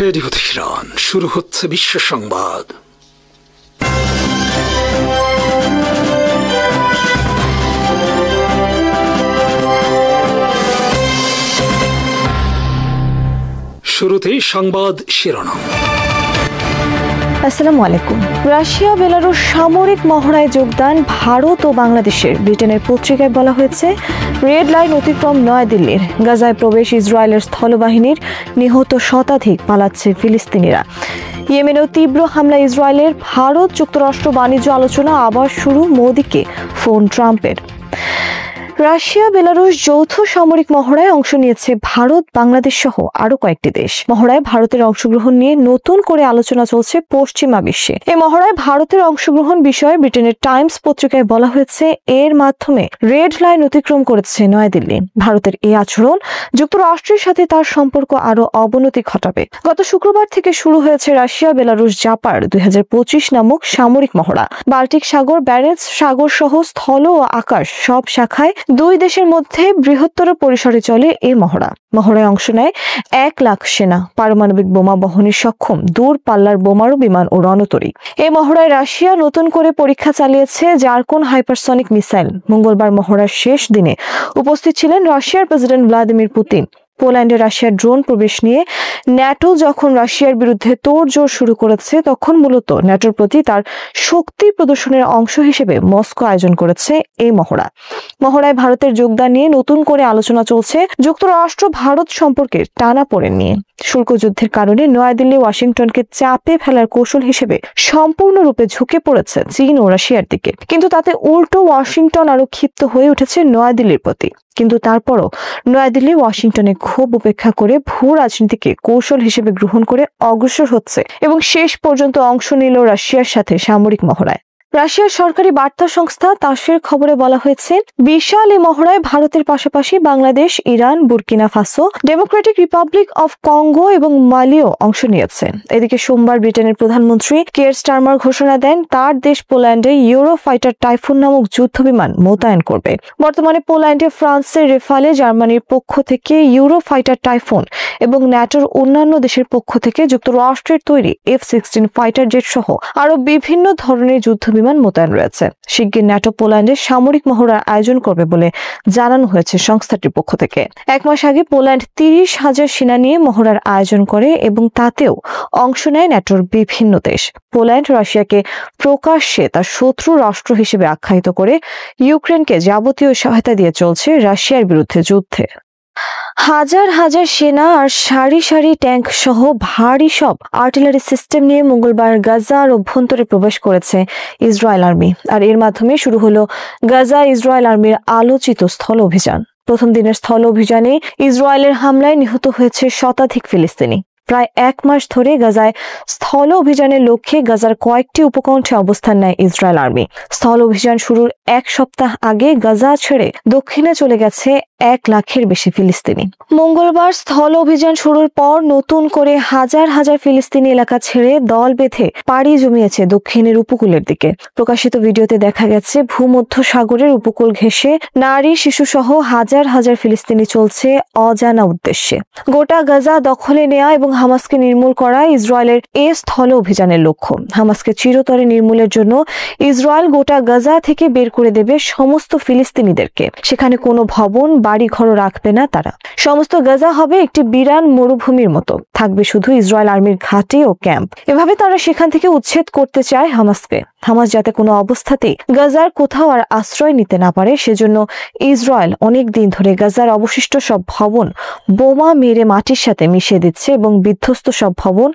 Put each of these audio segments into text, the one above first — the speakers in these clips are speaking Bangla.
রেডিও তেহরান, শুরু হচ্ছে বিশ্ব সংবাদ। শুরুতেই সংবাদ শিরোনাম। আসসালামু আলাইকুম। রাশিয়া বেলারুশ সামরিক মহড়ায় যোগদান ভারত ও বাংলাদেশের। ব্রিটেনের পত্রিকায় বলা হয়েছে, রেড লাইন অতিক্রম নয়াদিল্লির। গাজায় প্রবেশ ইসরায়েলের স্থলবাহিনীর, নিহত শতাধিক, পালাচ্ছে ফিলিস্তিনিরা। ইয়েমেনেও তীব্র হামলা ইসরায়েলের। ভারত যুক্তরাষ্ট্র বাণিজ্য আলোচনা আবার শুরু, মোদিকে ফোন ট্রাম্পের। রাশিয়া বেলারুশ যৌথ সামরিক মহড়ায় অংশ নিয়েছে ভারত, বাংলাদেশ সহ আরো কয়েকটি দেশ। মহড়ায় ভারতের অংশগ্রহণ নিয়ে নতুন করে আলোচনা চলছে পশ্চিমা বিশ্বে। এই মহড়ায় ভারতের অংশগ্রহণ বিষয়ে ব্রিটেনের টাইমস পত্রিকায় বলা হয়েছে, এর মাধ্যমে রেড লাইন অতিক্রম করেছে নয়াদিল্লি। ভারতের এই আচরণ যুক্তরাষ্ট্রের সাথে তার সম্পর্ক আরো অবনতি ঘটাবে। গত শুক্রবার থেকে শুরু হয়েছে রাশিয়া বেলারুশ জাপার 2025 নামক সামরিক মহড়া। বাল্টিক সাগর, ব্যারেন্টস সাগর সহ স্থল ও আকাশ সব শাখায় দুই দেশের মধ্যে বৃহত্তর পরিসরে চলে এই মহড়া। মহড়ায় অংশ নেয় 1 লাখ সেনা, পারমাণবিক বোমা বহনে সক্ষম দূর পাল্লার বোমারু বিমান ও রণতরী। এই মহড়ায় রাশিয়া নতুন করে পরীক্ষা চালিয়েছে জারকোন হাইপারসনিক মিসাইল। মঙ্গলবার মহড়ার শেষ দিনে উপস্থিত ছিলেন রাশিয়ার প্রেসিডেন্ট ভ্লাদিমির পুতিন। পোল্যান্ডে রাশিয়ার ড্রোন প্রবেশ নিয়ে ন্যাটো যখন রাশিয়ার বিরুদ্ধে তোড়জোড় শুরু করেছে, তখন মূলত ন্যাটোর প্রতি তার শক্তি প্রদর্শনের অংশ হিসেবে মস্কো আয়োজন করেছে এই মহড়া। মহড়ায় ভারতের যোগদান নিয়ে নতুন করে আলোচনা চলছে যুক্তরাষ্ট্র ভারত সম্পর্কের টানাপোড়েন নিয়ে। শুল্ক যুদ্ধের কারণে নয়াদিল্লি ওয়াশিংটনকে চাপে ফেলার কৌশল হিসেবে সম্পূর্ণরূপে ঝুঁকে পড়েছে চীন ও রাশিয়ার দিকে, কিন্তু তাতে উল্টো ওয়াশিংটন আরো ক্ষিপ্ত হয়ে উঠেছে নয়াদিল্লির প্রতি। কিন্তু তারপরও নয়াদিল্লি ওয়াশিংটনে ক্ষোভ উপেক্ষা করে ভূ রাজনীতিকে কৌশল হিসেবে গ্রহণ করে অগ্রসর হচ্ছে এবং শেষ পর্যন্ত অংশ নিল রাশিয়ার সাথে সামরিক মহড়ায়। রাশিয়ার সরকারি বার্তা সংস্থা তাসের খবরে বলা হয়েছে, বিশাল এই মহড়ায় ভারতের পাশাপাশি Bangladesh, Iran, Burkina Faso, Democratic Republic of Congo এবং মালিও অংশ নিয়েছে। এদিকে সোমবার ব্রিটেনের প্রধানমন্ত্রী কিয়ার স্টারমার ঘোষণা দেন, তার দেশ পোল্যান্ডে ইউরো ফাইটার টাইফুন নামক যুদ্ধ বিমান মোতায়েন করবে। বর্তমানে পোল্যান্ডে ফ্রান্সের রেফালে, জার্মানির পক্ষ থেকে ইউরো ফাইটার টাইফুন এবং ন্যাটোর অন্যান্য দেশের পক্ষ থেকে যুক্তরাষ্ট্রের তৈরি F-16 ফাইটার জেট সহ আরো বিভিন্ন ধরনের যুদ্ধ বিমান মোতায়েন রয়েছে। শিগগির ন্যাটো পোল্যান্ডে সামরিক মহড়ার আয়োজন করবে বলে জানানো হয়েছে সংস্থাটির পক্ষ থেকে। 1 মাস আগে পোল্যান্ড 30,000 সেনা নিয়ে মহড়ার আয়োজন করে এবং তাতেও অংশ নেয় ন্যাটোর বিভিন্ন দেশ। পোল্যান্ড রাশিয়াকে প্রকাশ্যে তার শত্রু রাষ্ট্র হিসেবে আখ্যায়িত করে ইউক্রেনকে যাবতীয় সহায়তা দিয়ে চলছে রাশিয়ার বিরুদ্ধে যুদ্ধে। হাজার হাজার সেনা আর সারি সারি ট্যাঙ্ক সহ ভারী সব আর্টিলারি সিস্টেম নিয়ে মঙ্গলবার গাজার অভ্যন্তরে প্রবেশ করেছে ইসরায়েল আর্মি। আর এর মাধ্যমে শুরু হলো গাজা ইসরায়েল আর্মির আলোচিত স্থল অভিযান। প্রথম দিনের স্থল অভিযানে ইসরায়েলের হামলায় নিহত হয়েছে শতাধিক ফিলিস্তিনি। প্রায় 1 মাস ধরে গাজায় স্থল অভিযানের লক্ষ্যে গাজার কয়েকটি উপকণ্ঠে অবস্থান নেয় ইসরায়েল আর্মি। স্থল অভিযান শুরুর 1 সপ্তাহ আগে গাজা ছেড়ে দক্ষিণে চলে গেছে 1 লাখের বেশি ফিলিস্তিনি। মঙ্গলবার স্থল অভিযান শুরুর পর নতুন করে হাজার হাজার ফিলিস্তিনি এলাকা ছেড়ে দল বেঁধে পাড়ি জমিয়েছে দক্ষিণের উপকূলের দিকে। প্রকাশিত ভিডিওতে দেখা গেছে ভূমধ্য সাগরের উপকূল ঘেঁষে নারী, শিশু সহ হাজার হাজার ফিলিস্তিনি চলছে অজানা উদ্দেশ্যে। গোটা গাজা দখলে নেয়া এবং হামাসকে নির্মূল করা ইসরায়েলের এই স্থল অভিযানের লক্ষ্য। হামাসকে চিরতরে নির্মূলের জন্য ইসরায়েল গোটা গাজা থেকে বের করে দেবে সমস্ত ফিলিস্তিনিদেরকে। সেখানে কোনো ভবন, বাড়ি ঘর রাখবে না তারা। সমস্ত গাজা হবে একটি বিরান মরুভূমির মতো, থাকবে শুধু ইসরায়েল আর্মির ঘাঁটি ও ক্যাম্প। এভাবে তারা সেখান থেকে উচ্ছেদ করতে চায় হামাসকে। হামাস যাতে কোনো অবস্থাতেই গাজার কোথাও আর আশ্রয় নিতে না পারে, সেজন্য ইসরায়েল অনেক দিন ধরে গাজার অবশিষ্ট সব ভবন বোমা মেরে মাটির সাথে মিশিয়ে দিচ্ছে এবং বিধ্বস্ত সব ভবন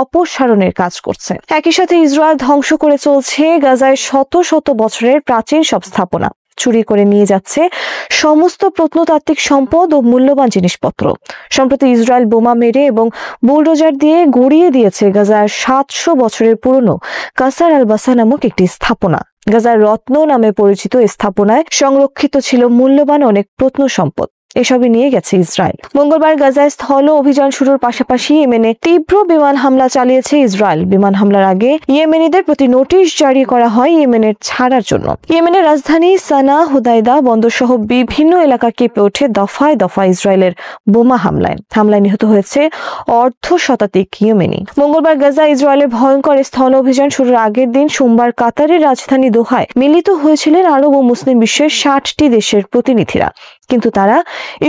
অপসারণের কাজ করছে। একই সাথে ইসরায়েল ধ্বংস করে চলছে গাজায় শত শত বছরের প্রাচীন সব স্থাপনা। চুরি করে নিয়ে যাচ্ছে সমস্ত প্রত্নতাত্ত্বিক সম্পদ ও মূল্যবান জিনিসপত্র। সম্প্রতি ইসরায়েল বোমা মেরে এবং বুলডোজার দিয়ে গড়িয়ে দিয়েছে গাজার 700 বছরের পুরনো কাসার আল বাসা নামক একটি স্থাপনা। গাজার রত্ন নামে পরিচিত এই স্থাপনায় সংরক্ষিত ছিল মূল্যবান অনেক প্রত্ন সম্পদ। এসবই নিয়ে গেছে ইসরায়েল। মঙ্গলবার গাজায় স্থল অভিযান শুরুর পাশাপাশি ইয়েমেনে তীব্র বিমান হামলা চালিয়েছে ইসরায়েল। বিমান হামলার আগে ইয়েমেনিদের প্রতি নোটিশ জারি করা হয় ইয়েমেনের ছাড়ার জন্য। ইয়েমেনের রাজধানী সানা, হুদাইদা বন্দর সহ বিভিন্ন এলাকা কেঁপে ওঠে দফায় দফায় ইসরায়েলের বোমা হামলায় নিহত হয়েছে অর্ধ শতাধিক ইয়েমেনি। মঙ্গলবার গাজা ইসরায়েলের ভয়ঙ্কর স্থল অভিযান শুরুর আগের দিন সোমবার কাতারের রাজধানী দোহায় মিলিত হয়েছিলেন আরব ও মুসলিম বিশ্বের 60টি দেশের প্রতিনিধিরা, কিন্তু তারা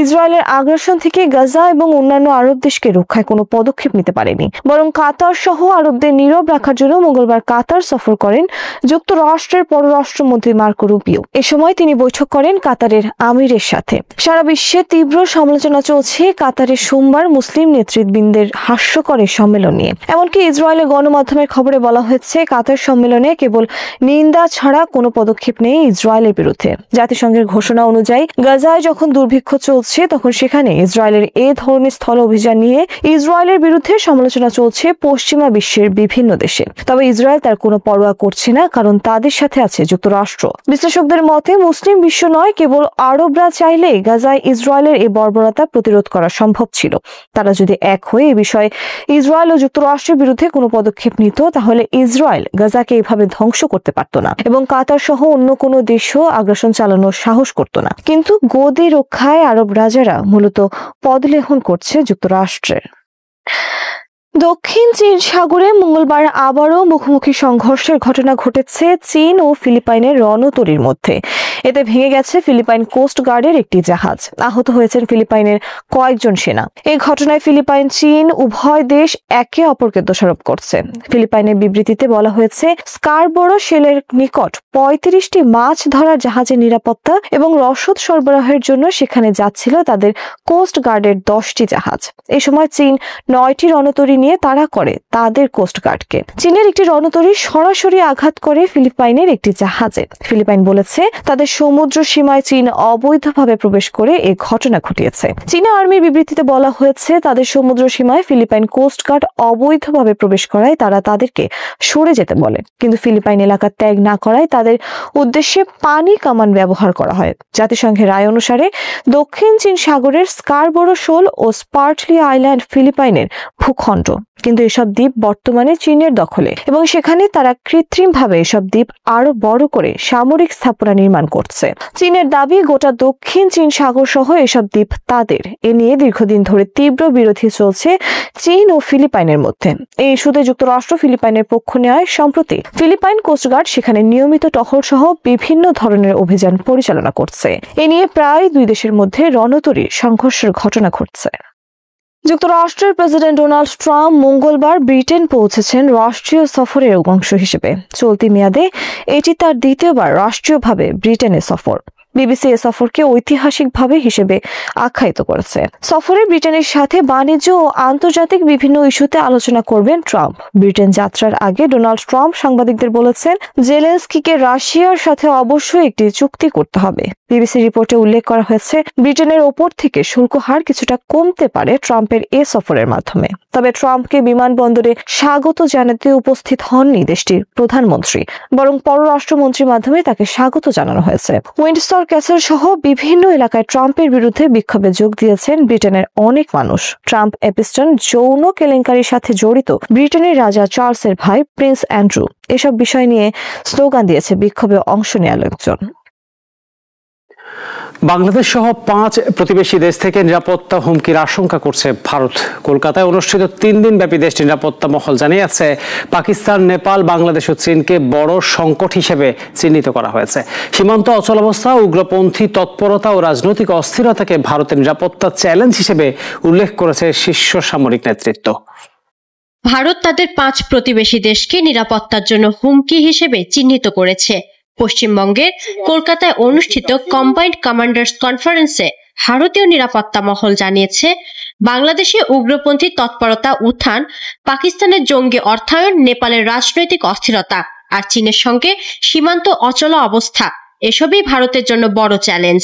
ইসরায়েলের আগ্রাসন থেকে গাজা এবং অন্যান্য আরব দেশকে রক্ষায় কোনো পদক্ষেপ নিতে পারেনি, বরং কাতার সহ আরবদের নীরব রাখার জন্য মঙ্গলবার কাতার সফর করেন যুক্তরাষ্ট্রের পররাষ্ট্রমন্ত্রী মার্কো রুবিও। এ সময় তিনি বৈঠক করেন কাতারের আমিরের সাথে। সারা বিশ্বে তীব্র সমালোচনা চলছে কাতারের সোমবার মুসলিম নেতৃবৃন্দের হাস্যকর সম্মেলন নিয়ে। এমনকি ইসরায়েলের গণমাধ্যমের খবরে বলা হয়েছে কাতার সম্মেলনে কেবল নিন্দা ছাড়া কোনো পদক্ষেপ নেই ইসরায়েলের বিরুদ্ধে। জাতিসংঘের ঘোষণা অনুযায়ী গাজায় যখন দুর্ভিক্ষ চলছে তখন সেখানে ইসরায়েলের এ ধরনের স্থল অভিযান নিয়ে ইসরায়েলের বিরুদ্ধে সমালোচনা চলছে পশ্চিমা বিশ্বের বিভিন্ন দেশে। তবে ইসরায়েল তার কোনো পরোয়া করছে না, কারণ তাদের সাথে আছে যুক্তরাষ্ট্র। বিশ্লেষকদের মতে মুসলিম বিশ্ব নয়, কেবল আরবরা চাইলে গাজায় ইসরায়েলের এই বর্বরতা প্রতিরোধ করা সম্ভব ছিল। তারা যদি এক হয়ে এ বিষয়ে ইসরায়েল ও যুক্তরাষ্ট্রের বিরুদ্ধে কোনো পদক্ষেপ নিত, তাহলে ইসরায়েল গাজাকে এভাবে ধ্বংস করতে পারত না এবং কাতার সহ অন্য কোনো দেশও আগ্রাসন চালানোর সাহস করত না। কিন্তু গদি রক্ষায় আরব রাজারা মূলত পদলেহন করছে যুক্তরাষ্ট্রের। দক্ষিণ চীন সাগরে মঙ্গলবার আবারও মুখোমুখি সংঘর্ষের ঘটনা ঘটেছে চীন ও ফিলিপাইনের রণতরীর মধ্যে। এতে ভেঙে গেছে ফিলিপাইন কোস্ট গার্ডের একটি জাহাজ। আহত হয়েছেন ফিলিপাইনের কয়েকজন সেনা। এই ঘটনায় ফিলিপাইন চীন উভয় দেশ একে অপরকে দোষারোপ করছে। ফিলিপাইনের বিবৃতিতে বলা হয়েছে স্কারবোরো শেলের নিকট 35টি মাছ ধরার জাহাজের নিরাপত্তা এবং রসদ সরবরাহের জন্য সেখানে যাচ্ছিল তাদের কোস্ট গার্ডের 10টি জাহাজ। এই সময় চীন 9টি রণতরী নিয়ে তাড়া করে তাদের কোস্ট গার্ডকে। চীনের একটি রণতরী সরাসরি আঘাত করে ফিলিপাইনের একটি জাহাজে। ফিলিপাইন বলেছে তাদের সমুদ্র সীমায় চীন অবৈধভাবে প্রবেশ করে এই ঘটনা ঘটিয়েছে। চীনা আর্মির বিবৃতিতে বলা হয়েছে তাদের সমুদ্র সীমায় ফিলিপাইন কোস্ট গার্ড অবৈধভাবে প্রবেশ করায় তারা তাদেরকে সরে যেতে বলে, কিন্তু ফিলিপাইন এলাকা ত্যাগ না করায় তাদের উদ্দেশ্যে পানি কামান ব্যবহার করা হয়। জাতিসংঘের রায় অনুসারে দক্ষিণ চীন সাগরের স্কারবোরো শোল ও স্পার্টলি আইল্যান্ড ফিলিপাইনের ভূখণ্ড, কিন্তু এসব দ্বীপ বর্তমানে চীনের দখলে এবং সেখানে তারা কৃত্রিমভাবে এসব দ্বীপ আরো বড় করে সামরিক স্থাপনা নির্মাণ করছে। চীনের দাবি গোটা দক্ষিণ চীন সাগর সহ এসব দ্বীপ তাদের। এ নিয়ে দীর্ঘদিন ধরে তীব্র বিরোধী চলছে চীন ও ফিলিপাইনের মধ্যে। এই ইস্যুতে যুক্তরাষ্ট্র ফিলিপাইনের পক্ষ নেয়। সম্প্রতি ফিলিপাইন কোস্টগার্ড সেখানে নিয়মিত টহল সহ বিভিন্ন ধরনের অভিযান পরিচালনা করছে। এ নিয়ে প্রায় দুই দেশের মধ্যে রণতরীর সংঘর্ষের ঘটনা ঘটছে। যুক্তরাষ্ট্রের প্রেসিডেন্ট ডোনাল্ড ট্রাম্প মঙ্গলবার ব্রিটেন পৌঁছেছেন রাষ্ট্রীয় সফরের অংশ হিসেবে। চলতি মেয়াদে এটি তার দ্বিতীয়বার রাষ্ট্রীয়ভাবে ব্রিটেনের সফর। বিবিসি এ সফরকে ঐতিহাসিকভাবে হিসেবে আখ্যায়িত করেছে। সফরে ব্রিটেনের সাথে বাণিজ্য ও আন্তর্জাতিক বিভিন্ন ইস্যুতে আলোচনা করবেন ট্রাম্প। ব্রিটেন যাত্রার আগে ডোনাল্ড ট্রাম্প সাংবাদিকদের বলেছেন জেলেনস্কিকে রাশিয়ার সাথে অবশ্যই একটি চুক্তি করতে হবে। বিবিসি রিপোর্টে উল্লেখ করা হয়েছে ব্রিটেনের ওপর থেকে শুল্ক হার কিছুটা কমতে পারে ট্রাম্পের এ সফরের মাধ্যমে। তবে ট্রাম্পকে বিমানবন্দরে স্বাগত জানাতে উপস্থিত হননি দেশটির প্রধানমন্ত্রী, বরং পররাষ্ট্রমন্ত্রীর মাধ্যমে তাকে স্বাগত জানানো হয়েছে। উইন্ডসর ক্যাসেল সহ বিভিন্ন এলাকায় ট্রাম্পের বিরুদ্ধে বিক্ষোভে যোগ দিয়েছেন ব্রিটেনের অনেক মানুষ। ট্রাম্প এপিস্টন যৌন কেলেঙ্কারির সাথে জড়িত ব্রিটেনের রাজা চার্লসের ভাই প্রিন্স অ্যান্ড্রু এসব বিষয় নিয়ে স্লোগান দিয়েছে বিক্ষোভে অংশ নেওয়া লোকজন। বাংলাদেশ সহ 5 প্রতিবেশী দেশ থেকে নিরাপত্তা হুমকির আশঙ্কা করছে ভারত। কলকাতায় অনুষ্ঠিত 3 দিন ব্যাপী দেশটির নিরাপত্তা মহল জানিয়েছে পাকিস্তান, নেপাল, বাংলাদেশ ও চীনকে বড় সংকট হিসেবে চিহ্নিত করা হয়েছে। সীমান্ত অচলাবস্থা, উগ্রপন্থী তৎপরতা ও রাজনৈতিক অস্থিরতাকে ভারতের নিরাপত্তা চ্যালেঞ্জ হিসেবে উল্লেখ করেছে শীর্ষ সামরিক নেতৃত্ব। ভারত তাদের 5 প্রতিবেশী দেশকে নিরাপত্তার জন্য হুমকি হিসেবে চিহ্নিত করেছে। পশ্চিমবঙ্গের কলকাতায় অনুষ্ঠিত কম্বাইন্ড কমান্ডার্স কনফারেন্সে ভারতীয় নিরাপত্তা মহল জানিয়েছে বাংলাদেশে উগ্রপন্থী তৎপরতা উত্থান, পাকিস্তানের জঙ্গি অর্থায়ন, নেপালের রাজনৈতিক অস্থিরতা আর চীনের সঙ্গে সীমান্ত অচলা অবস্থা এসবই ভারতের জন্য বড় চ্যালেঞ্জ।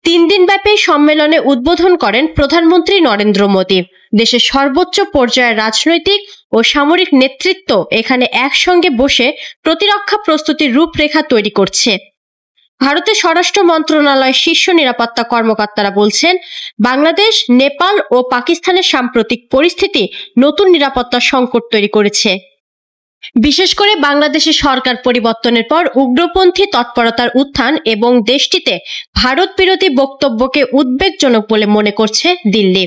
3 দিনব্যাপী সম্মেলনে উদ্বোধন করেন প্রধানমন্ত্রী নরেন্দ্র মোদী। দেশের সর্বোচ্চ পর্যায়ের রাজনৈতিক ও সামরিক নেতৃত্ব এখানে একসঙ্গে বসে প্রতিরক্ষা প্রস্তুতির রূপরেখা তৈরি করছে। ভারতের স্বরাষ্ট্র মন্ত্রণালয়ের শীর্ষ নিরাপত্তা কর্মকর্তারা বলছেন, বাংলাদেশ, নেপাল ও পাকিস্তানের সাম্প্রতিক পরিস্থিতি নতুন নিরাপত্তা সংকট তৈরি করেছে। বিশেষ করে বাংলাদেশের সরকার পরিবর্তনের পর উগ্রপন্থী তৎপরতার উত্থান এবং দেশটিতে ভারত বিরোধী বক্তব্যকে উদ্বেগজনক বলে মনে করছে দিল্লি।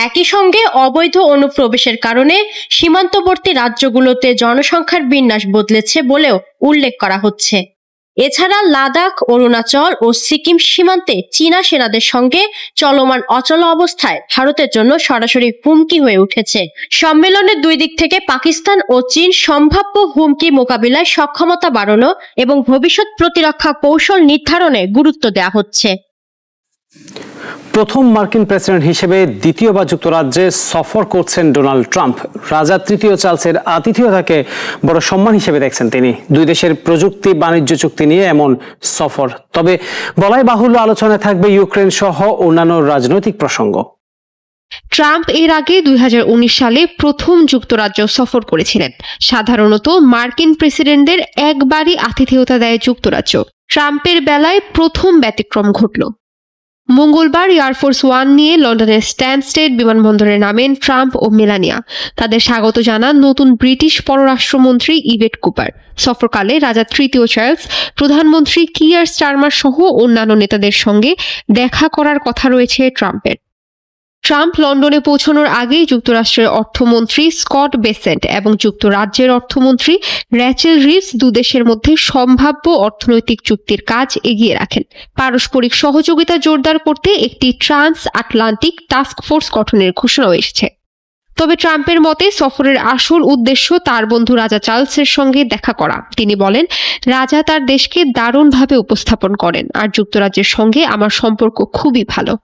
একই সঙ্গে অবৈধ অনুপ্রবেশের কারণে সীমান্তবর্তী রাজ্যগুলোতে জনসংখ্যার বিন্যাস বদলেছে বলেও উল্লেখ করা হচ্ছে। এছাড়া লাদাখ, অরুণাচল ও সিকিম সীমান্তে চীনা সেনাদের সঙ্গে চলমান অচল অবস্থায় ভারতের জন্য সরাসরি হুমকি হয়ে উঠেছে। সম্মেলনের দুই দিক থেকে পাকিস্তান ও চীন সম্ভাব্য হুমকি মোকাবিলায় সক্ষমতা বাড়ানো এবং ভবিষ্যৎ প্রতিরক্ষা কৌশল নির্ধারণে গুরুত্ব দেওয়া হচ্ছে। প্রথম মার্কিন প্রেসিডেন্ট হিসেবে দ্বিতীয়বার যুক্তরাজ্যে সফর করছেন ডোনাল্ড ট্রাম্প। রাজা তৃতীয় চার্লসের আতিথেয়তাকে বড় সম্মান হিসেবে দেখছেন তিনি। দুই দেশের প্রযুক্তি বাণিজ্য চুক্তি নিয়ে এমন সফর। তবে বলাই বাহুল্য আলোচনায় থাকবে ইউক্রেন সহ অন্যান্য রাজনৈতিক প্রসঙ্গ। ট্রাম্প এর আগে 2019 সালে প্রথম যুক্তরাজ্য সফর করেছিলেন। সাধারণত মার্কিন প্রেসিডেন্টদের একবারই আতিথেয়তা দেয় যুক্তরাজ্য। ট্রাম্পের বেলায় প্রথম ব্যতিক্রম ঘটল। মঙ্গলবার এয়ারফোর্স ওয়ান নিয়ে লন্ডনের স্ট্যানস্টেড বিমানবন্দরে নামেন ট্রাম্প ও মেলানিয়া। তাদের স্বাগত জানান নতুন ব্রিটিশ পররাষ্ট্রমন্ত্রী ইভেট কুপার। সফরকালে রাজা তৃতীয় চার্লস, প্রধানমন্ত্রী কিয়ার স্টারমার সহ অন্যান্য নেতাদের সঙ্গে দেখা করার কথা রয়েছে ট্রাম্পের। ট্রাম্প লন্ডনে পৌঁছানোর আগেই যুক্তরাষ্ট্রের অর্থমন্ত্রী স্কট বেসেন্ট এবং যুক্তরাজ্যের অর্থমন্ত্রী র্যাচেল রিভস দুদেশের মধ্যে সম্ভাব্য অর্থনৈতিক চুক্তির কাজ এগিয়ে রাখেন। পারস্পরিক সহযোগিতা জোরদার করতে একটি ট্রান্স আটলান্টিক টাস্ক ফোর্স গঠনের ঘোষণাও এসেছে। তবে ট্রাম্পের মতে সফরের আসল উদ্দেশ্য তার বন্ধু রাজা চার্লসের সঙ্গে দেখা করা। তিনি বলেন, রাজা তার দেশকে দারুণভাবে উপস্থাপন করেন আর যুক্তরাজ্যের সঙ্গে আমার সম্পর্ক খুবই ভালো।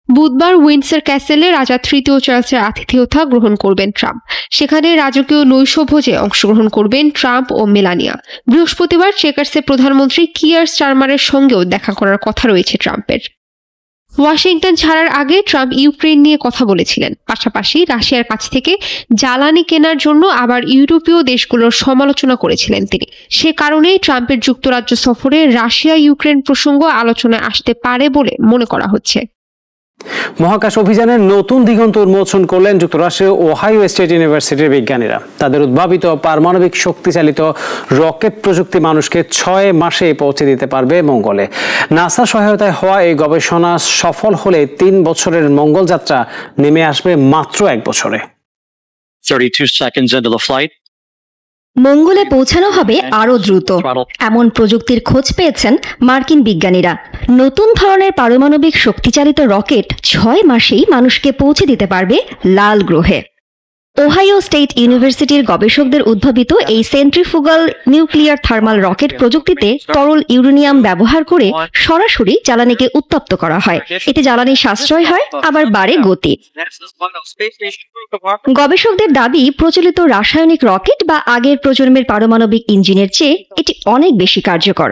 বুধবার উইন্ডসর ক্যাসেলে রাজা তৃতীয় চার্লসের আতিথেয়তা গ্রহণ করবেন ট্রাম্প। সেখানে রাজকীয় নৈশভোজে অংশগ্রহণ করবেন ট্রাম্প ও মেলানিয়া। বৃহস্পতিবার চেকার্সের প্রধানমন্ত্রী কিয়ার স্টারমারের সঙ্গেও দেখা করার কথা রয়েছে ট্রাম্পের। ওয়াশিংটন ছাড়ার আগে ট্রাম্প ইউক্রেন নিয়ে কথা বলেছিলেন। পাশাপাশি রাশিয়ার কাছ থেকে জ্বালানি কেনার জন্য আবার ইউরোপীয় দেশগুলোর সমালোচনা করেছিলেন তিনি। সে কারণেই ট্রাম্পের যুক্তরাজ্য সফরে রাশিয়া ইউক্রেন প্রসঙ্গ আলোচনায় আসতে পারে বলে মনে করা হচ্ছে। মহাকাশ অভিযানের নতুন দিগন্ত উন্মোচন করলেন যুক্তরাষ্ট্রের ওহাইও স্টেট ইউনিভার্সিটির বিজ্ঞানীরা। তাদের উদ্ভাবিত পারমাণবিক শক্তিচালিত রকেট প্রযুক্তি মানুষকে 6 মাসে পৌঁছে দিতে পারবে মঙ্গলে। নাসা সহায়তায় হওয়া এই গবেষণা সফল হলে 3 বছরের মঙ্গল যাত্রা নেমে আসবে মাত্র 1 বছরে। 32 seconds into the flight. মঙ্গলে পৌঁছানো হবে আরও দ্রুত। এমন প্রযুক্তির খোঁজ পেয়েছেন মার্কিন বিজ্ঞানীরা। নতুন ধরনের পারমাণবিক শক্তিচালিত রকেট 6 মাসেই মানুষকে পৌঁছে দিতে পারবে লাল গ্রহে। ওহাইও স্টেট ইউনিভার্সিটির গবেষকদের উদ্ভাবিত এই সেন্ট্রিফুগাল নিউক্লিয়ার থার্মাল রকেট প্রযুক্তিতে তরল ইউরেনিয়াম ব্যবহার করে সরাসরি জ্বালানিকে উত্তপ্ত করা হয়। এতে জ্বালানি সাশ্রয় হয়, আবার বাড়ে গতি। গবেষকদের দাবি, প্রচলিত রাসায়নিক রকেট বা আগের প্রজন্মের পারমাণবিক ইঞ্জিনের চেয়ে এটি অনেক বেশি কার্যকর।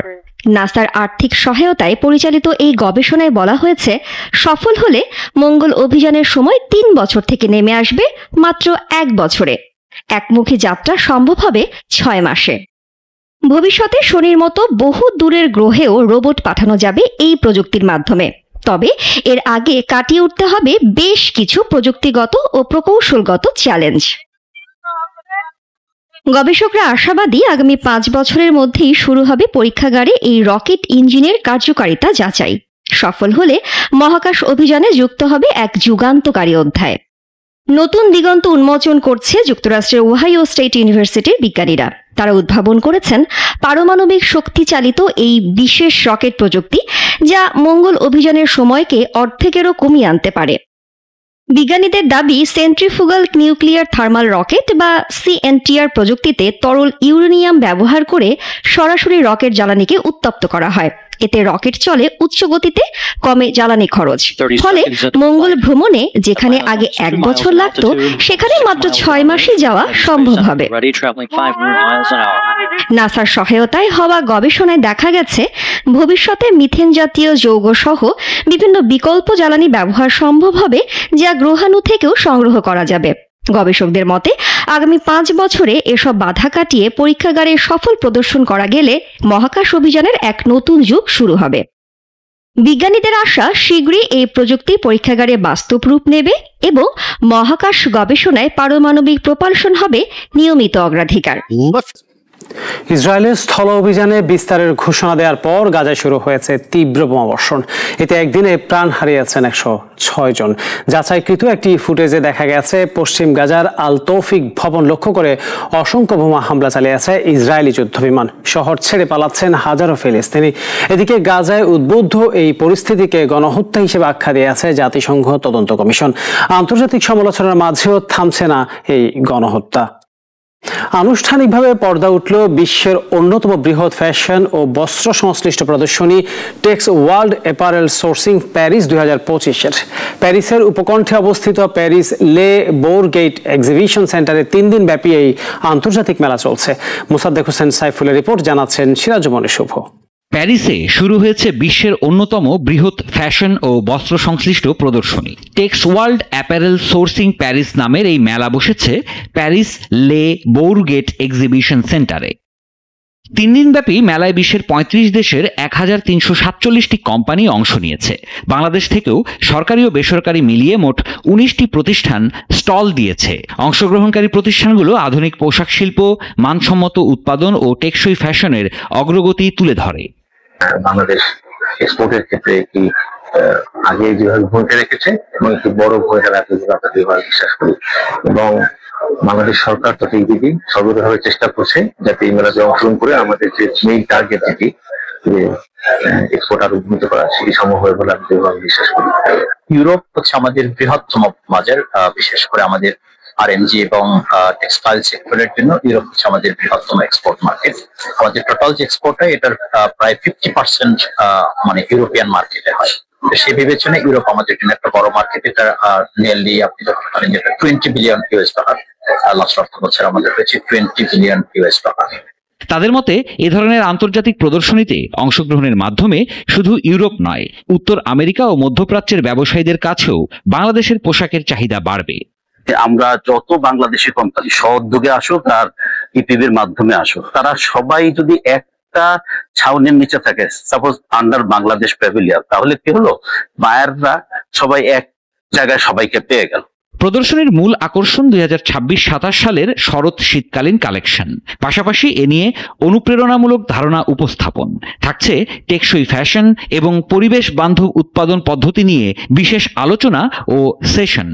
নাসার আর্থিক সহায়তায় পরিচালিত এই গবেষণায় বলা হয়েছে, সফল হলে মঙ্গল অভিযানের সময় 3 বছর থেকে নেমে আসবে মাত্র 1 বছরে। একমুখী যাত্রা সম্ভব হবে 6 মাসে। ভবিষ্যতে শনির মতো বহু দূরের গ্রহেও রোবট পাঠানো যাবে এই প্রযুক্তির মাধ্যমে। তবে এর আগে কাটিয়ে উঠতে হবে বেশ কিছু প্রযুক্তিগত ও প্রকৌশলগত চ্যালেঞ্জ। গবেষকরা আশাবাদী, আগামী 5 বছরের মধ্যেই শুরু হবে পরীক্ষাগারে এই রকেট ইঞ্জিনের কার্যকারিতা যাচাই। সফল হলে মহাকাশ অভিযানে যুক্ত হবে এক যুগান্তকারী অধ্যায়। নতুন দিগন্ত উন্মোচন করছে যুক্তরাষ্ট্রের ওহাইও স্টেট ইউনিভার্সিটির বিজ্ঞানীরা। তারা উদ্ভাবন করেছেন পারমাণবিক শক্তি চালিত এই বিশেষ রকেট প্রযুক্তি, যা মঙ্গল অভিযানের সময়কে অর্ধেকেরও কমিয়ে আনতে পারে। বিজ্ঞানীদের দাবি, সেন্ট্রিফুগাল নিউক্লিয়ার থার্মাল রকেট বা সিএনটিআর প্রযুক্তিতে তরল ইউরেনিয়াম ব্যবহার করে সরাসরি রকেট জ্বালানিকে উত্তপ্ত করা হয়। এতে রকেট চলে উচ্চ গতিতে, কমে জ্বালানি খরচ। ফলে মঙ্গল ভ্রমণে যেখানে আগে 1 বছর লাগতো, সেখানে মাত্র 6 মাসে যাওয়া সম্ভব হবে। নাসার সহায়তায় হওয়া গবেষণায় দেখা গেছে, ভবিষ্যতে মিথেন জাতীয় যৌগ সহ বিভিন্ন বিকল্প জ্বালানি ব্যবহার সম্ভব হবে, যা গ্রহাণু থেকেও সংগ্রহ করা যাবে। গবেষকদের মতে আগামী 5 বছরে এসব বাধা কাটিয়ে পরীক্ষাগারে সফল প্রদর্শন করা গেলে মহাকাশ অভিযানের এক নতুন যুগ শুরু হবে। বিজ্ঞানীদের আশা, শীঘ্রই এই প্রযুক্তি পরীক্ষাগারে বাস্তব রূপ নেবে এবং মহাকাশ গবেষণায় পারমাণবিক প্রপালশন হবে নিয়মিত অগ্রাধিকার। ইসরায়েলের স্থল অভিযানে বিস্তারের ঘোষণা দেওয়ার পর গাজায় শুরু হয়েছে তীব্র বোমাবর্ষণ। এতে একদিনে প্রাণ হারিয়েছেন 106 জন। যাচাইকৃত একটি ফুটেজে দেখা গেছে পশ্চিম গাজার আল তৌফিক ভবন লক্ষ্য করে অসংখ্য বোমা হামলা চালিয়েছে ইসরায়েলি যুদ্ধবিমান। শহর ছেড়ে পালাচ্ছেন হাজারো ফিলিস্তিনি। এদিকে গাজায় উদ্বুদ্ধ এই পরিস্থিতিকে গণহত্যা হিসেবে আখ্যা দিয়েছে জাতিসংঘ তদন্ত কমিশন। আন্তর্জাতিক সমালোচনার মাঝেও থামছে না এই গণহত্যা। আনুষ্ঠানিকভাবে পর্দা উঠল বিশ্বের অন্যতম বৃহৎ ফ্যাশন ও বস্ত্র সংশ্লিষ্ট প্রদর্শনী text world apparel sourcing Paris 2025-এর। প্যারিসের উপকণ্ঠে অবস্থিত প্যারিস লে বোরগেট এক্সিবিশন সেন্টারে 3 দিন ব্যাপী এই আন্তর্জাতিক মেলা চলছে। মুসাদ্দেক হোসেন সাইফুলের রিপোর্ট, জানাচ্ছেন সিরাজুমনি শুভ। প্যারিসে শুরু হয়েছে বিশ্বের অন্যতম বৃহৎ ফ্যাশন ও বস্ত্র সংশ্লিষ্ট প্রদর্শনী text world apparel sourcing Paris নামের এই মেলা বসেছে প্যারিস লে বোরগেট এক্সিবিশন সেন্টারে। 3 দিনব্যাপী মেলায় বিশ্বের 35 দেশের 1347টি কোম্পানি অংশ নিয়েছে। বাংলাদেশ থেকেও সরকারি ও বেসরকারি মিলিয়ে মোট 19টি প্রতিষ্ঠান স্টল দিয়েছে। অংশগ্রহণকারী প্রতিষ্ঠানগুলো আধুনিক পোশাক শিল্প, মানসম্মত উৎপাদন ও টেকসই ফ্যাশনের অগ্রগতি তুলে ধরে। বাংলাদেশ এক্সপোর্টের ক্ষেত্রে একটি আগে যেভাবে ভূমিকা রেখেছে এবং একটি বড় ভূমিকা রাখবে বলে আমরা দৃঢ়ভাবে বিশ্বাস করি, এবং বাংলাদেশ সরকার তথা ইবিবি সর্বতভাবে চেষ্টা করছে যাতে এই মেলাতে অংশগ্রহণ করে আমাদের যে মেইন টার্গেট যেটি এক্সপোর্ট আরো উন্নত করা সেটি সম্ভব হবে বলে আমি দৃঢ়ভাবে বিশ্বাস করি। ইউরোপ হচ্ছে আমাদের বৃহত্তম বাজার, বিশেষ করে আমাদের আরএমজি এবং টেক্সটাইল সেক্টরের জন্য ইউরোপ হচ্ছে আমাদের বৃহত্তম এক্সপোর্ট মার্কেট। আমাদের টোটাল যে এক্সপোর্ট হয় এটার প্রায় 50% মানে ইউরোপিয়ান মার্কেটে হয়। সেই বিবেচনায় ইউরোপ আমাদের জন্য একটা বড় মার্কেট। এটা নিয়ারলি আপনি যখন পারেন যেটা $20 বিলিয়ন। লাস্ট অর্থ বছর আমাদের হয়েছে $20 বিলিয়ন। তাদের মতে এ ধরনের আন্তর্জাতিক প্রদর্শনীতে অংশগ্রহণের মাধ্যমে শুধু ইউরোপ নয়, উত্তর আমেরিকা ও মধ্যপ্রাচ্যের ব্যবসায়ীদের কাছেও বাংলাদেশের পোশাকের চাহিদা বাড়বে। আমরা যত বাংলাদেশি কোম্পানি সহযোগে আসুক আর ইপিবির মাধ্যমে আসুক, তারা সবাই যদি একটা ছাউনির নিচে থাকে, সাপোজ আন্ডার বাংলাদেশ প্যাভিলিয়ন, তাহলে কি হলো, বায়াররা সবাই এক জায়গায় সবাইকে পেয়ে গেল। প্রদর্শনীর মূল আকর্ষণ 2026-27 সালের শরৎ শীতকালীন কালেকশন। পাশাপাশি এ নিয়ে অনুপ্রেরণামূলক ধারণা উপস্থাপন থাকছে। টেকসই ফ্যাশন এবং পরিবেশ বান্ধব উৎপাদন পদ্ধতি নিয়ে বিশেষ আলোচনা ও সেশন।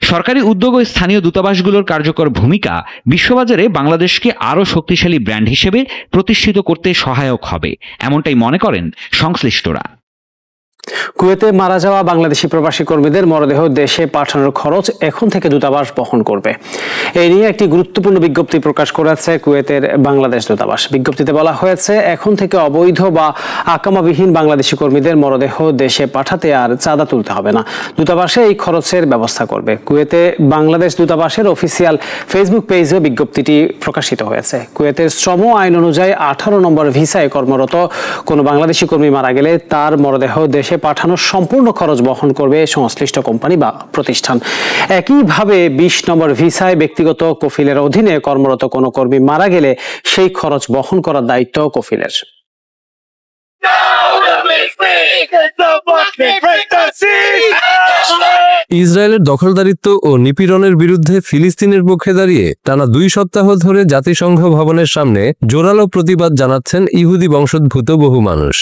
সরকারি উদ্যোগ ও স্থানীয় দূতাবাসগুলোর কার্যকর ভূমিকা বিশ্ববাজারে বাংলাদেশকে আরও শক্তিশালী ব্র্যান্ড হিসেবে প্রতিষ্ঠিত করতে সহায়ক হবে, এমনটাই মনে করেন সংশ্লিষ্টরা। কুয়েতে মারা যাওয়া বাংলাদেশি প্রবাসী কর্মীদের মরদেহ দেশে পাঠানোর খরচ এখন থেকে দূতাবাস বহন করবে। এই নিয়ে একটি গুরুত্বপূর্ণ বিজ্ঞপ্তি প্রকাশ করেছে কুয়েতের বাংলাদেশ দূতাবাস। বিজ্ঞপ্তিতে বলা হয়েছে, এখন থেকে অবৈধ বা আকামাবিহীন বাংলাদেশি কর্মীদের মরদেহ দেশে পাঠাতে আর চাঁদা তুলতে হবে না। দূতাবাসে এই খরচের ব্যবস্থা করবে। কুয়েতে বাংলাদেশ দূতাবাসের অফিসিয়াল ফেসবুক পেজে বিজ্ঞপ্তিটি প্রকাশিত হয়েছে। কুয়েতের শ্রম আইন অনুযায়ী 18 নম্বর ভিসায় কর্মরত কোনো বাংলাদেশি কর্মী মারা গেলে তার মরদেহ দেশে পাঠানোর সম্পূর্ণ খরচ বহন করবে সংশ্লিষ্ট কোম্পানি বা প্রতিষ্ঠান। একইভাবে 20 নম্বর ভিসায় ব্যক্তিগত কফিলের অধীনে কর্মরত কোনো কর্মী মারা গেলে সেই খরচ বহন করার দায়িত্ব কফিলের। ইসরায়েলের দখলদারিত্ব ও নিপীড়নের বিরুদ্ধে ফিলিস্তিনের পক্ষে দাঁড়িয়ে টানা 2 সপ্তাহ ধরে জাতিসংঘ ভবনের সামনে জোরালো প্রতিবাদ জানাচ্ছেন ইহুদি বংশোদ্ভূত বহু মানুষ।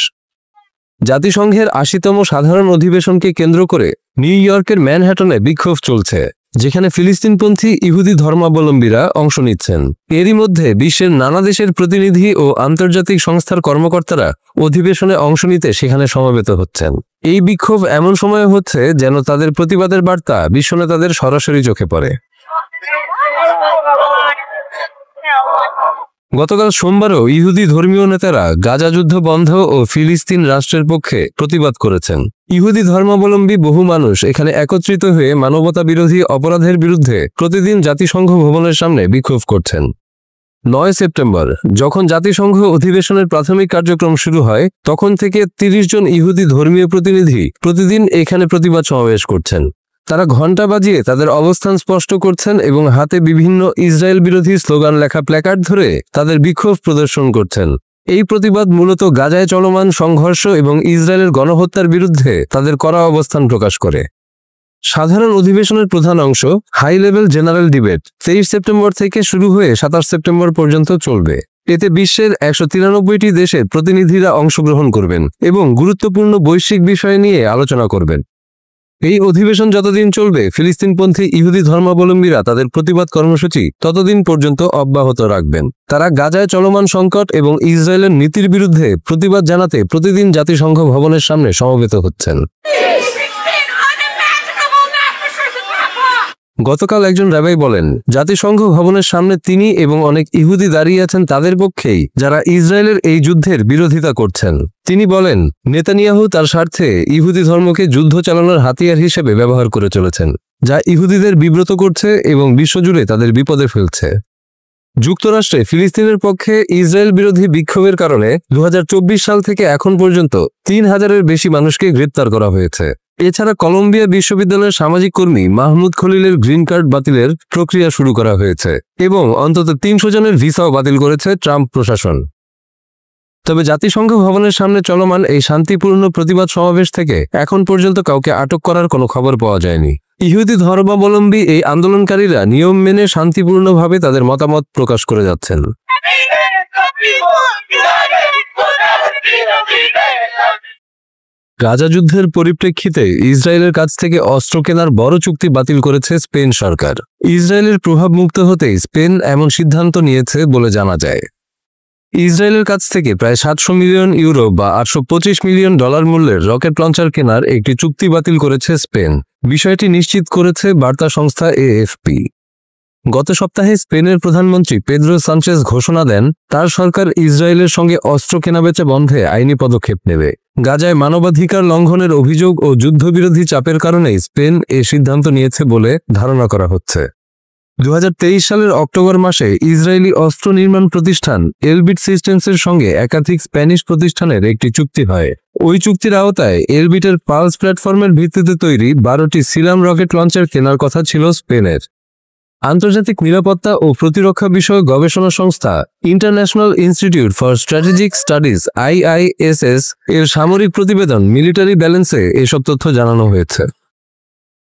জাতিসংঘের 80তম সাধারণ অধিবেশনকে কেন্দ্র করে নিউ ইয়র্কের ম্যানহাটনে বিক্ষোভ চলছে, যেখানে ফিলিস্তিনপন্থী ইহুদি ধর্মাবলম্বীরা অংশ নিচ্ছেন। এরই মধ্যে বিশ্বের নানা দেশের প্রতিনিধি ও আন্তর্জাতিক সংস্থার কর্মকর্তারা অধিবেশনে অংশ নিতে সেখানে সমবেত হচ্ছেন। এই বিক্ষোভ এমন সময়ে হচ্ছে যেন তাদের প্রতিবাদের বার্তা বিশ্বনেতাদের সরাসরি চোখে পড়ে। গতকাল সোমবারও ইহুদি ধর্মীয় নেতারা গাজা যুদ্ধ বন্ধ ও ফিলিস্তিন রাষ্ট্রের পক্ষে প্রতিবাদ করেছেন। ইহুদি ধর্মাবলম্বী বহু মানুষ এখানে একত্রিত হয়ে মানবতা বিরোধী অপরাধের বিরুদ্ধে প্রতিদিন জাতিসংঘ ভবনের সামনে বিক্ষোভ করছেন। 9 সেপ্টেম্বর যখন জাতিসংঘ অধিবেশনের প্রাথমিক কার্যক্রম শুরু হয়, তখন থেকে 30 জন ইহুদি ধর্মীয় প্রতিনিধি প্রতিদিন এখানে প্রতিবাদ সমাবেশ করছেন। তারা ঘণ্টা বাজিয়ে তাদের অবস্থান স্পষ্ট করছেন এবং হাতে বিভিন্ন ইসরায়েল বিরোধী স্লোগান লেখা প্ল্যাকার্ড ধরে তাদের বিক্ষোভ প্রদর্শন করছেন। এই প্রতিবাদ মূলত গাজায় চলমান সংঘর্ষ এবং ইসরায়েলের গণহত্যার বিরুদ্ধে তাদের কড়া অবস্থান প্রকাশ করে। সাধারণ অধিবেশনের প্রধান অংশ high level general debate 23 September থেকে শুরু হয়ে 27 সেপ্টেম্বর পর্যন্ত চলবে। এতে বিশ্বের 193টি দেশের প্রতিনিধিরা অংশগ্রহণ করবেন এবং গুরুত্বপূর্ণ বৈশ্বিক বিষয় নিয়ে আলোচনা করবেন। এই অধিবেশন যতদিন চলবে, ফিলিস্তিনপন্থী ইহুদি ধর্মাবলম্বীরা তাদের প্রতিবাদ কর্মসূচি ততদিন পর্যন্ত অব্যাহত রাখবেন। তারা গাজায় চলমান সংকট এবং ইসরায়েলের নীতির বিরুদ্ধে প্রতিবাদ জানাতে প্রতিদিন জাতিসংঘ ভবনের সামনে সমবেত হচ্ছেন। গতকাল একজন রাবাই বলেন, জাতিসংঘ ভবনের সামনে তিনি এবং অনেক ইহুদি দাঁড়িয়ে আছেন তাদের পক্ষেই যারা ইসরায়েলের এই যুদ্ধের বিরোধিতা করছেন। তিনি বলেন, নেতানিয়াহু তার স্বার্থে ইহুদি ধর্মকে যুদ্ধ চালানোর হাতিয়ার হিসেবে ব্যবহার করে চলেছেন, যা ইহুদিদের বিব্রত করছে এবং বিশ্বজুড়ে তাদের বিপদে ফেলছে। যুক্তরাষ্ট্রে ফিলিস্তিনের পক্ষে ইসরায়েল বিরোধী বিক্ষোভের কারণে 2024 সাল থেকে এখন পর্যন্ত 3000-এর বেশি মানুষকে গ্রেপ্তার করা হয়েছে। এছাড়া কলম্বিয়া বিশ্ববিদ্যালয়ের সামাজিক কর্মী মাহমুদ খলিলের গ্রিন কার্ড বাতিলের প্রক্রিয়া শুরু করা হয়েছে এবং অন্তত 300 জনের ভিসাও বাতিল করেছে ট্রাম্প প্রশাসন। তবে জাতিসংঘ ভবনের সামনে চলমান এই শান্তিপূর্ণ প্রতিবাদ সমাবেশ থেকে এখন পর্যন্ত কাউকে আটক করার কোনো খবর পাওয়া যায়নি। ইহুদি ধর্মাবলম্বী এই আন্দোলনকারীরা নিয়ম মেনে শান্তিপূর্ণভাবে তাদের মতামত প্রকাশ করে যাচ্ছেন। গাজা যুদ্ধের পরিপ্রেক্ষিতে ইসরায়েলের কাছ থেকে অস্ত্র কেনার বড় চুক্তি বাতিল করেছে স্পেন সরকার। ইসরায়েলের প্রভাবমুক্ত হতেই স্পেন এমন সিদ্ধান্ত নিয়েছে বলে জানা যায়। ইসরায়েলের কাছ থেকে প্রায় 700 মিলিয়ন ইউরো বা $825 মিলিয়ন মূল্যের রকেট লঞ্চার কেনার একটি চুক্তি বাতিল করেছে স্পেন। বিষয়টি নিশ্চিত করেছে বার্তা সংস্থা এএফপি। গত সপ্তাহে স্পেনের প্রধানমন্ত্রী পেদ্রো সানচেজ ঘোষণা দেন, তার সরকার ইসরায়েলের সঙ্গে অস্ত্র কেনাবেচা বন্ধে আইনি পদক্ষেপ নেবে। গাজায় মানবাধিকার লঙ্ঘনের অভিযোগ ও যুদ্ধবিরোধী চাপের কারণেই স্পেন এ সিদ্ধান্ত নিয়েছে বলে ধারণা করা হচ্ছে। 2023 সালের অক্টোবর মাসে ইসরায়েলি অস্ত্র নির্মাণ প্রতিষ্ঠান এলবিট সিস্টেমসের সঙ্গে একাধিক স্প্যানিশ প্রতিষ্ঠানের একটি চুক্তি হয়। ওই চুক্তির আওতায় এলবিটের পালস প্ল্যাটফর্মের ভিত্তিতে তৈরি 12টি সিলাম রকেট লঞ্চার কেনার কথা ছিল স্পেনের। আন্তর্জাতিক নিরাপত্তা ও প্রতিরক্ষা বিষয়ক গবেষণা সংস্থা international institute for strategic studies IISS এর সামরিক প্রতিবেদন মিলিটারি ব্যালেন্সে এসব তথ্য জানানো হয়েছে।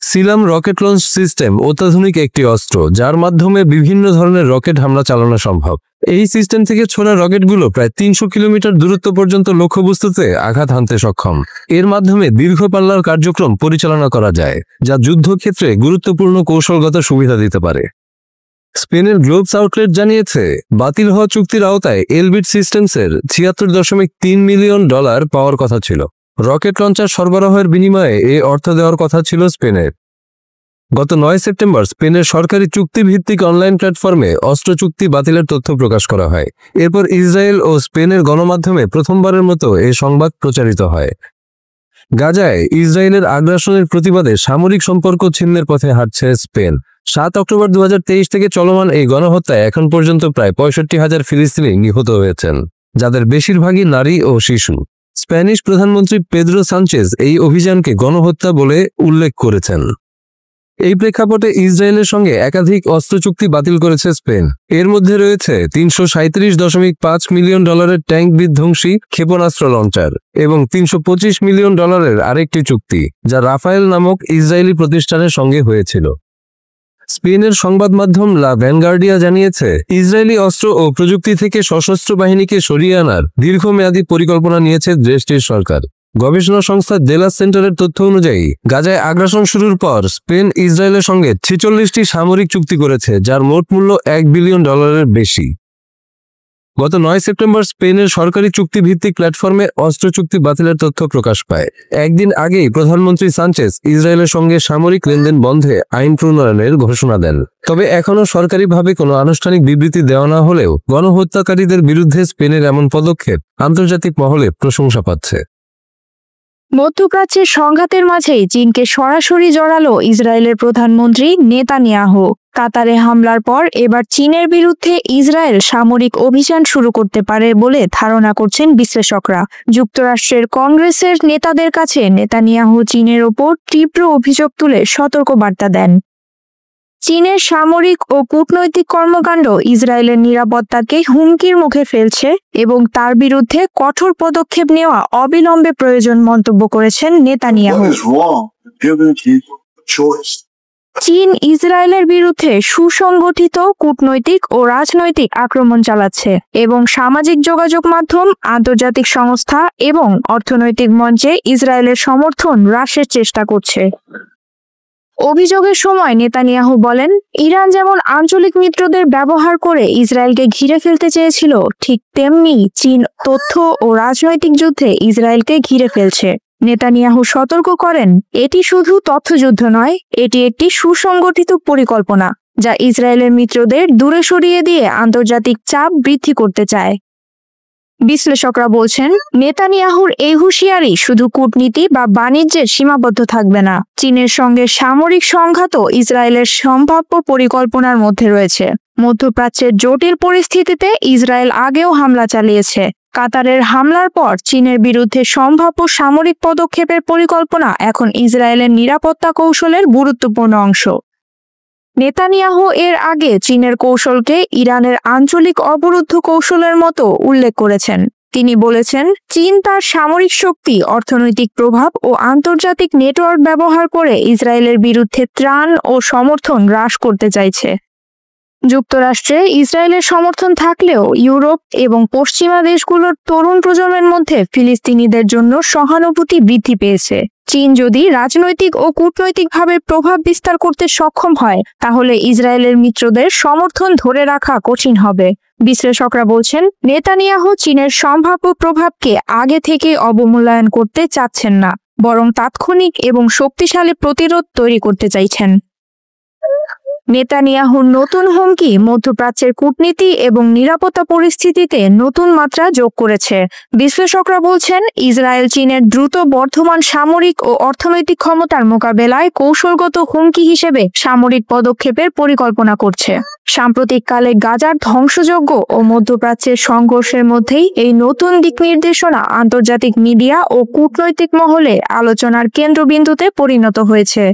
সিলাম রকেট লঞ্চ সিস্টেম অত্যাধুনিক একটি অস্ত্র, যার মাধ্যমে বিভিন্ন ধরনের রকেট হামলা চালানো সম্ভব। এই সিস্টেম থেকে ছোড়া রকেটগুলো প্রায় 300 কিলোমিটার দূরত্ব পর্যন্ত লক্ষ্যবস্তুতে আঘাত হানতে সক্ষম। এর মাধ্যমে দীর্ঘ পাল্লার কার্যক্রম পরিচালনা করা যায়, যা যুদ্ধক্ষেত্রে গুরুত্বপূর্ণ কৌশলগত সুবিধা দিতে পারে। স্পেনের গ্লোবস আউটলেট জানিয়েছে, বাতিল হওয়া চুক্তির আওতায় এলবিট সিস্টেমসের $76.3 মিলিয়ন পাওয়ার কথা ছিল। রকেট লঞ্চার সরবরাহের বিনিময়ে এই অর্থ দেওয়ার কথা ছিল স্পেনের। গত 9 সেপ্টেম্বর স্পেনের সরকারি চুক্তিভিত্তিক অনলাইন প্ল্যাটফর্মে অস্ত্র চুক্তি বাতিলের তথ্য প্রকাশ করা হয়। এরপর ইসরায়েল ও স্পেনের গণমাধ্যমে প্রথমবারের মতো এই সংবাদ প্রচারিত হয়। গাজায় ইসরায়েলের আগ্রাসনের প্রতিবাদে সামরিক সম্পর্ক ছিন্নের পথে হাঁটছে স্পেন। 7 অক্টোবর 2023 থেকে চলমান এই গণহত্যায় এখন পর্যন্ত প্রায় 65,000 ফিলিস্তিনি নিহত হয়েছেন, যাদের বেশিরভাগই নারী ও শিশু। স্প্যানিশ প্রধানমন্ত্রী পেদ্রো সানচেজ এই অভিযানকে গণহত্যা বলে উল্লেখ করেছেন। এই প্রেক্ষাপটে ইসরায়েলের সঙ্গে একাধিক অস্ত্র চুক্তি বাতিল করেছে স্পেন। এর মধ্যে রয়েছে $337.5 মিলিয়ন ট্যাঙ্ক বিধ্বংসী ক্ষেপণাস্ত্র লঞ্চার এবং $325 মিলিয়ন আরেকটি চুক্তি, যা রাফায়েল নামক ইসরায়েলি প্রতিষ্ঠানের সঙ্গে হয়েছিল। স্পেনের সংবাদ মাধ্যম লা ভ্যানগার্ডিয়া জানিয়েছে, ইসরায়েলি অস্ত্র ও প্রযুক্তি থেকে সশস্ত্র বাহিনীকে সরিয়ে আনার দীর্ঘমেয়াদী পরিকল্পনা নিয়েছে দেশটির সরকার। গবেষণা সংস্থা দেলাস সেন্টারের তথ্য অনুযায়ী গাজায় আগ্রাসন শুরুর পর স্পেন ইসরায়েলের সঙ্গে 46টি সামরিক চুক্তি করেছে, যার মোট মূল্য $1 বিলিয়ন বেশি। গত 9 সেপ্টেম্বর স্পেনের সরকারি চুক্তিভিত্তিক প্ল্যাটফর্মে অস্ত্র চুক্তি বাতিলের তথ্য প্রকাশ পায়। একদিন আগেই প্রধানমন্ত্রী সানচেজ ইসরায়েলের সঙ্গে সামরিক লেনদেন বন্ধে আইন প্রণয়নের ঘোষণা দেন। তবে এখনও সরকারিভাবে কোনো আনুষ্ঠানিক বিবৃতি দেওয়া না হলেও গণহত্যাকারীদের বিরুদ্ধে স্পেনের এমন পদক্ষেপ আন্তর্জাতিক মহলে প্রশংসা পাচ্ছে। মধ্যপ্রাচ্যের সংঘাতের মাঝেই চীনকে সরাসরি জড়ালো ইসরায়েলের প্রধানমন্ত্রী নেতানিয়াহু। কাতারে হামলার পর এবার চীনের বিরুদ্ধে ইসরায়েল সামরিক অভিযান শুরু করতে পারে বলে ধারণা করছেন বিশ্লেষকরা। যুক্তরাষ্ট্রের কংগ্রেসের নেতাদের কাছে নেতানিয়াহু চীনের ওপর তীব্র অভিযোগ তুলে সতর্কবার্তা দেন। চীনের সামরিক ও কূটনৈতিক কর্মকাণ্ড ইসরায়েলের নিরাপত্তাকে হুমকির মুখে ফেলছে এবং তার বিরুদ্ধে কঠোর পদক্ষেপ নেওয়া অবিলম্বে প্রয়োজন মন্তব্য করেছেন নেতানিয়াহু। চীন ইসরায়েলের বিরুদ্ধে সুসংগঠিত কূটনৈতিক ও রাজনৈতিক আক্রমণ চালাচ্ছে এবং সামাজিক যোগাযোগ মাধ্যম, আন্তর্জাতিক সংস্থা এবং অর্থনৈতিক মঞ্চে ইসরায়েলের সমর্থন হ্রাসের চেষ্টা করছে। অভিযোগের সময় নেতানিয়াহু বলেন, ইরান যেমন আঞ্চলিক মিত্রদের ব্যবহার করে ইসরায়েলকে ঘিরে ফেলতে চেয়েছিল, ঠিক তেমনি চীন তথ্য ও রাজনৈতিক যুদ্ধে ইসরায়েলকে ঘিরে ফেলছে। নেতানিয়াহু সতর্ক করেন, এটি শুধু তথ্যযুদ্ধ নয়, এটি একটি সুসংগঠিত পরিকল্পনা যা ইসরায়েলের মিত্রদের দূরে সরিয়ে দিয়ে আন্তর্জাতিক চাপ বৃদ্ধি করতে চায়। বিশ্লেষকরা বলছেন, নেতানিয়াহুর এই হুঁশিয়ারি শুধু কূটনীতি বা বাণিজ্যের সীমাবদ্ধ থাকবে না। চীনের সঙ্গে সামরিক সংঘাতও ইসরায়েলের সম্ভাব্য পরিকল্পনার মধ্যে রয়েছে। মধ্যপ্রাচ্যের জটিল পরিস্থিতিতে ইসরায়েল আগেও হামলা চালিয়েছে। কাতারের হামলার পর চীনের বিরুদ্ধে সম্ভাব্য সামরিক পদক্ষেপের পরিকল্পনা এখন ইসরায়েলের নিরাপত্তা কৌশলের গুরুত্বপূর্ণ অংশ। নেতানিয়াহু এর আগে চীনের কৌশলকে ইরানের আঞ্চলিক অবরুদ্ধ কৌশলের মতো উল্লেখ করেছেন। তিনি বলেছেন, চীন তার সামরিক শক্তি, অর্থনৈতিক প্রভাব ও আন্তর্জাতিক নেটওয়ার্ক ব্যবহার করে ইসরায়েলের বিরুদ্ধে ত্রাণ ও সমর্থন হ্রাস করতে চাইছে। যুক্তরাষ্ট্রে ইসরায়েলের সমর্থন থাকলেও ইউরোপ এবং পশ্চিমা দেশগুলোর তরুণ প্রজন্মের মধ্যে ফিলিস্তিনিদের জন্য সহানুভূতি বৃদ্ধি পেয়েছে। চীন যদি রাজনৈতিক ও কূটনৈতিকভাবে প্রভাব বিস্তার করতে সক্ষম হয়, তাহলে ইসরায়েলের মিত্রদের সমর্থন ধরে রাখা কঠিন হবে। বিশ্লেষকরা বলছেন, নেতানিয়াহু চীনের সম্ভাব্য প্রভাবকে আগে থেকে অবমূল্যায়ন করতে চাচ্ছেন না, বরং তাৎক্ষণিক এবং শক্তিশালী প্রতিরোধ তৈরি করতে চাইছেন। নেতানিয়াহুর নতুন হুমকি মধ্যপ্রাচ্যের কূটনীতি এবং নিরাপত্তা পরিস্থিতিতে নতুন মাত্রা যোগ করেছে। বিশ্লেষকরা বলছেন, ইসরায়েল চীনের দ্রুত বর্ধমান সামরিক ও অর্থনৈতিক ক্ষমতার মোকাবেলায় কৌশলগত হুমকি হিসেবে সামরিক পদক্ষেপের পরিকল্পনা করছে। সাম্প্রতিককালে গাজার ধ্বংসযজ্ঞ ও মধ্যপ্রাচ্যের সংঘর্ষের মধ্যেই এই নতুন দিক নির্দেশনা আন্তর্জাতিক মিডিয়া ও কূটনৈতিক মহলে আলোচনার কেন্দ্রবিন্দুতে পরিণত হয়েছে।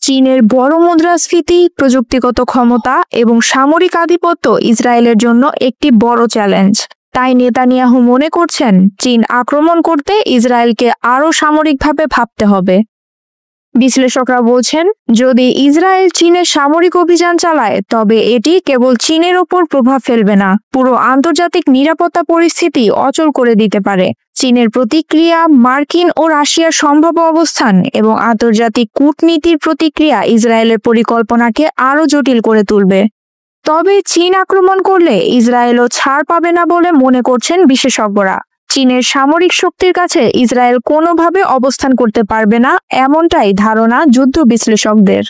চীনের বড় মুদ্রাস্ফীতি, প্রযুক্তিগত ক্ষমতা এবং সামরিক আধিপত্য ইসরায়েলের জন্য একটি বড় চ্যালেঞ্জ। তাই নেতানিয়াহু মনে করছেন, চীন আক্রমণ করতে ইসরায়েলকে আরও সামরিকভাবে ভাবতে হবে। বিশ্লেষকরা বলছেন, যদি ইসরায়েল চীনের সামরিক অভিযান চালায়, তবে এটি কেবল চীনের ওপর প্রভাব ফেলবে না, পুরো আন্তর্জাতিক নিরাপত্তা পরিস্থিতি অচল করে দিতে পারে। চীনের প্রতিক্রিয়া, মার্কিন ও রাশিয়ার সম্ভাব্য অবস্থান এবং আন্তর্জাতিক কূটনীতির প্রতিক্রিয়া ইসরায়েলের পরিকল্পনাকে আরও জটিল করে তুলবে। তবে চীন আক্রমণ করলে ইসরায়েলও ছাড় পাবে না বলে মনে করছেন বিশেষজ্ঞরা। চীনের সামরিক শক্তির কাছে ইসরায়েল কোনোভাবে অবস্থান করতে পারবে না, এমনটাই ধারণা যুদ্ধ বিশ্লেষকদের।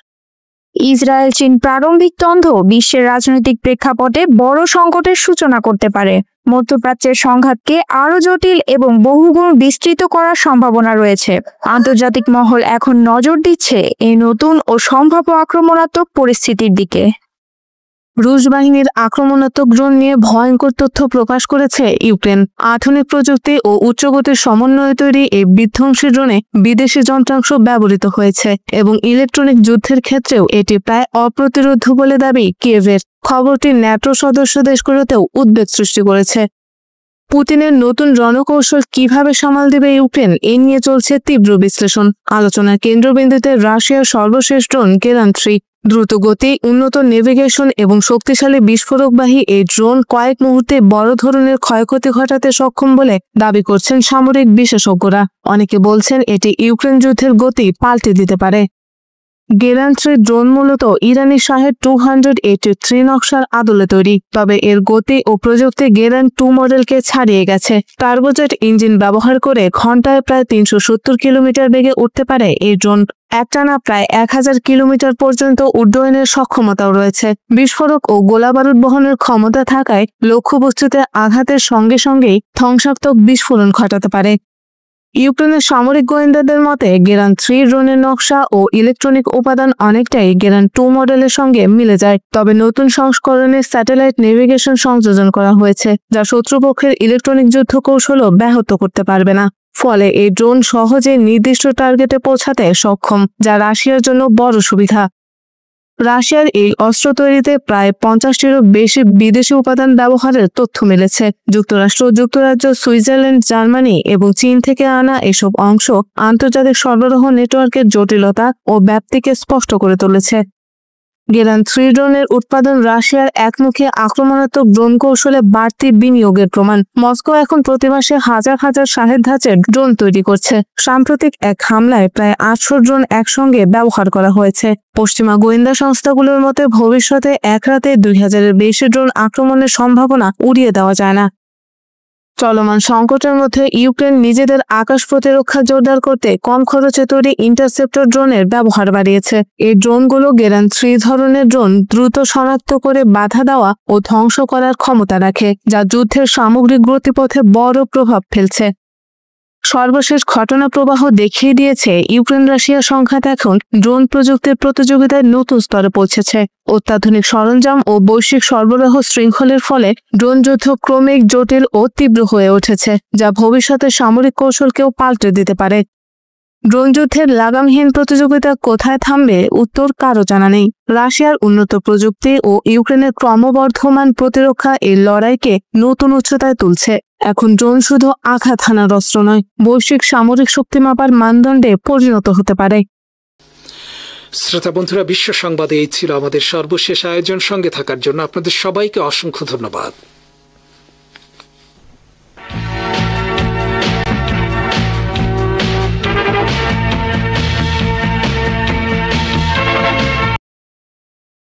ইসরায়েল চীন প্রারম্ভিক দ্বন্দ্ব বিশ্বের রাজনৈতিক প্রেক্ষাপটে বড় সংকটের সূচনা করতে পারে। মধ্যপ্রাচ্যের সংঘাতকে আরও জটিল এবং বহুগুণ বিস্তৃত করার সম্ভাবনা রয়েছে। আন্তর্জাতিক মহল এখন নজর দিচ্ছে এই নতুন ও সম্ভাব্য আক্রমণাত্মক পরিস্থিতির দিকে। রুশ বাহিনীর আক্রমণাত্মক ড্রোন নিয়ে ভয়ঙ্কর তথ্য প্রকাশ করেছে ইউক্রেন। আধুনিক প্রযুক্তি ও উচ্চগতির সমন্বয়ে তৈরি এই বিধ্বংসী ড্রোনে বিদেশি যন্ত্রাংশ ব্যবহৃত হয়েছে এবং ইলেকট্রনিক যুদ্ধের ক্ষেত্রেও এটি প্রায় অপ্রতিরোধ্য বলে দাবি কিয়েভের। খবরটি ন্যাটো সদস্য দেশগুলোতেও উদ্বেগ সৃষ্টি করেছে। পুতিনের নতুন রণকৌশল কিভাবে সামাল দেবে ইউক্রেন, এ নিয়ে চলছে তীব্র বিশ্লেষণ। আলোচনার কেন্দ্রবিন্দুতে রাশিয়ার সর্বশেষ ড্রোন গেরান 3। দ্রুত গতি, উন্নত নেভিগেশন এবং শক্তিশালী বিস্ফোরকবাহী এই ড্রোন কয়েক মুহূর্তে বড় ধরনের ক্ষয়ক্ষতি ঘটাতে সক্ষম বলে দাবি করছেন সামরিক বিশেষজ্ঞরা। অনেকে বলছেন এটি ইউক্রেন যুদ্ধের গতি পাল্টে দিতে পারে। গেরান 3 ড্রোন মূলত ইরানি শাহেদ 283 নকশার আদলে তৈরি, তবে এর গতি ও প্রযুক্তি গেরান 2 মডেলকে ছাড়িয়ে গেছে। টার্বোজেট ইঞ্জিন ব্যবহার করে ঘন্টায় প্রায় 370 কিলোমিটার বেগে উঠতে পারে এই ড্রোন। একটানা প্রায় 1000 কিলোমিটার পর্যন্ত উড্ডয়নের সক্ষমতাও রয়েছে। বিস্ফোরক ও গোলাবারুদ বহনের ক্ষমতা থাকায় লক্ষ্যবস্তুতে আঘাতের সঙ্গে সঙ্গেই ধ্বংসাত্মক বিস্ফোরণ ঘটাতে পারে। ইউক্রেনের সামরিক গোয়েন্দাদের মতে গেরান 3 ড্রোনের নকশা ও ইলেকট্রনিক উপাদান অনেকটাই গেরান 2 মডেলের সঙ্গে মিলে যায়। তবে নতুন সংস্করণে স্যাটেলাইট নেভিগেশন সংযোজন করা হয়েছে, যা শত্রুপক্ষের ইলেকট্রনিক যুদ্ধ কৌশলও ব্যাহত করতে পারবে না। ফলে এই ড্রোন সহজে নির্দিষ্ট টার্গেটে পৌঁছাতে সক্ষম, যা রাশিয়ার জন্য বড় সুবিধা। রাশিয়ার এই অস্ত্র তৈরিতে প্রায় 50টিরও বেশি বিদেশি উপাদান ব্যবহারের তথ্য মিলেছে। যুক্তরাষ্ট্র, যুক্তরাজ্য, সুইজারল্যান্ড, জার্মানি এবং চীন থেকে আনা এসব অংশ আন্তর্জাতিক সরবরাহ নেটওয়ার্কের জটিলতা ও ব্যাপ্তিকে স্পষ্ট করে তুলেছে। গেরান 3 ড্রোনের উৎপাদন রাশিয়ার একমুখী আক্রমণাত্মক ড্রোন কৌশলে বাড়তি বিনিয়োগের প্রমাণ। মস্কো এখন প্রতি মাসে হাজার হাজার শাহেদ ধাঁচের ড্রোন তৈরি করছে। সাম্প্রতিক এক হামলায় প্রায় 800 ড্রোন একসঙ্গে ব্যবহার করা হয়েছে। পশ্চিমা গোয়েন্দা সংস্থাগুলোর মতে ভবিষ্যতে এক রাতে 2000-এর বেশি ড্রোন আক্রমণের সম্ভাবনা উড়িয়ে দেওয়া যায় না। চলমান সংকটের মধ্যে ইউক্রেন নিজেদের আকাশ প্রতিরক্ষা জোরদার করতে কম খরচে তৈরি ইন্টারসেপ্টর ড্রোনের ব্যবহার বাড়িয়েছে। এই ড্রোনগুলো গেরান 3 ধরনের ড্রোন দ্রুত শনাক্ত করে বাধা দেওয়া ও ধ্বংস করার ক্ষমতা রাখে, যা যুদ্ধের সামগ্রিক গতিপথে বড় প্রভাব ফেলছে। সর্বশেষ ঘটনা প্রবাহ দেখিয়ে দিয়েছে ইউক্রেন রাশিয়া সংঘাত এখন ড্রোন প্রযুক্তির প্রতিযোগিতায় নতুন স্তরে পৌঁছেছে। অত্যাধুনিক সরঞ্জাম ও বৈশ্বিক সরবরাহ শৃঙ্খলের ফলে ড্রোন যুদ্ধ ক্রমিক জটিল ও তীব্র হয়ে উঠেছে, যা ভবিষ্যতে সামরিক কৌশলকেও পাল্টে দিতে পারে। ড্রোন যুদ্ধের লাগামহীন প্রতিযোগিতা কোথায় থামবে উত্তর কারো জানা নেই। রাশিয়ার উন্নত প্রযুক্তি ও ইউক্রেনের ক্রমবর্ধমান প্রতিরক্ষা এই লড়াইকে নতুন উচ্চতায় তুলছে। এখন ড্রোন শুধু আঘাত হানার অস্ত্র নয়, বৈশ্বিক সামরিক শক্তি মাপার মানদণ্ডে পরিণত হতে পারে। শ্রোতা বন্ধুরা, বিশ্ব সংবাদে এই ছিল আমাদের সর্বশেষ আয়োজন। সঙ্গে থাকার জন্য আপনাদের সবাইকে অসংখ্য ধন্যবাদ।